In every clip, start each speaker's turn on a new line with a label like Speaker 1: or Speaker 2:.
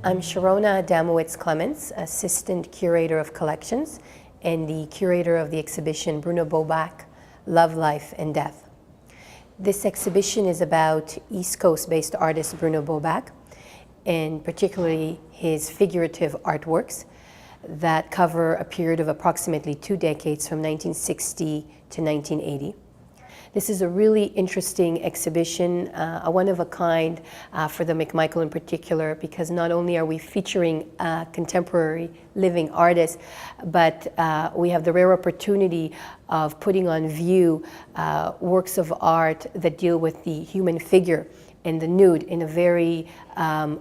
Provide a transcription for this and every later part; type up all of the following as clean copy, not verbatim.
Speaker 1: I'm Sharona Adamowitz-Clements, Assistant Curator of Collections and the Curator of the exhibition Bruno Bobak, Love, Life and Death. This exhibition is about East Coast-based artist Bruno Bobak, and particularly his figurative artworks that cover a period of approximately 2 decades from 1960 to 1980. This is a really interesting exhibition, a one-of-a-kind for the McMichael in particular, because not only are we featuring contemporary living artists, but we have the rare opportunity of putting on view works of art that deal with the human figure and the nude in a very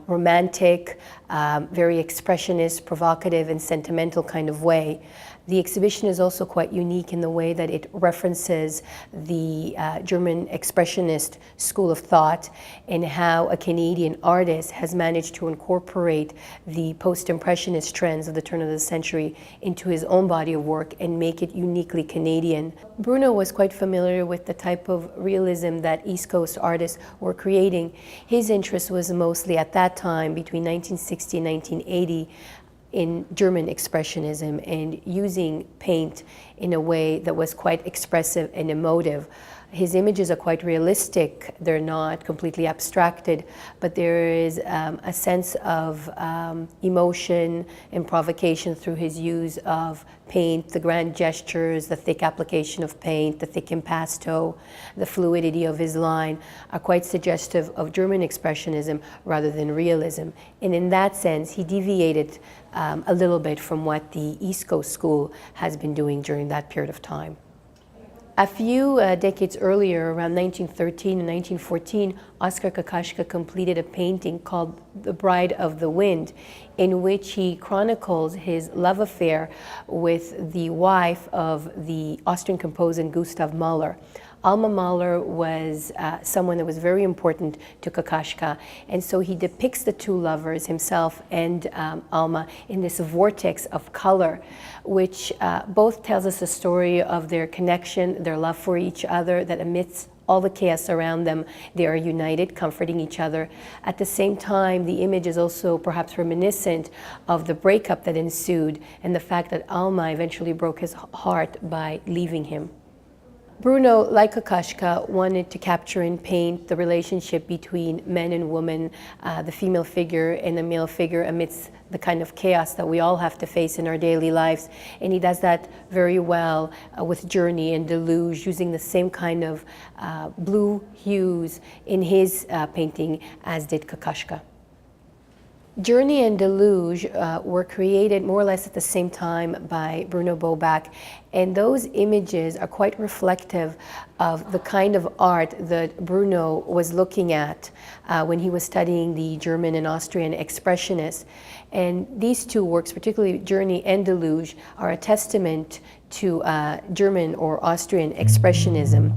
Speaker 1: romantic, very expressionist, provocative and sentimental kind of way. The exhibition is also quite unique in the way that it references the German expressionist school of thought and how a Canadian artist has managed to incorporate the post-impressionist trends of the turn of the century into his own body of work and make it uniquely Canadian. Bruno was quite familiar with the type of realism that East Coast artists were creating. His interest was mostly at that time, between 1960 and 1980, in German expressionism and using paint in a way that was quite expressive and emotive. His images are quite realistic. They're not completely abstracted, but there is a sense of emotion and provocation through his use of paint, the grand gestures, the thick application of paint, the thick impasto, the fluidity of his line are quite suggestive of German expressionism rather than realism. And in that sense, he deviated a little bit from what the East Coast school has been doing during that period of time. A few decades earlier, around 1913 and 1914, Oskar Kokoschka completed a painting called The Bride of the Wind, in which he chronicles his love affair with the wife of the Austrian composer Gustav Mahler. Alma Mahler was someone that was very important to Kokoschka, and so he depicts the two lovers, himself and Alma, in this vortex of color, which both tells us a story of their connection, their love for each other, that amidst all the chaos around them, they are united, comforting each other. At the same time, the image is also perhaps reminiscent of the breakup that ensued and the fact that Alma eventually broke his heart by leaving him. Bruno, like Kokoschka, wanted to capture in paint the relationship between men and women, the female figure and the male figure amidst the kind of chaos that we all have to face in our daily lives. And he does that very well with Journey and Deluge, using the same kind of blue hues in his painting as did Kokoschka. Journey and Deluge were created more or less at the same time by Bruno Bobak, and those images are quite reflective of the kind of art that Bruno was looking at when he was studying the German and Austrian expressionists. And these two works, particularly Journey and Deluge, are a testament to German or Austrian expressionism.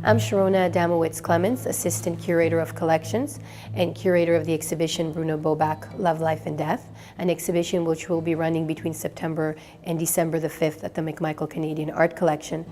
Speaker 1: I'm Sharona Adamowitz-Clements, Assistant Curator of Collections and Curator of the exhibition Bruno Bobak, Love, Life and Death, an exhibition which will be running between September and December the 5th at the McMichael Canadian Art Collection.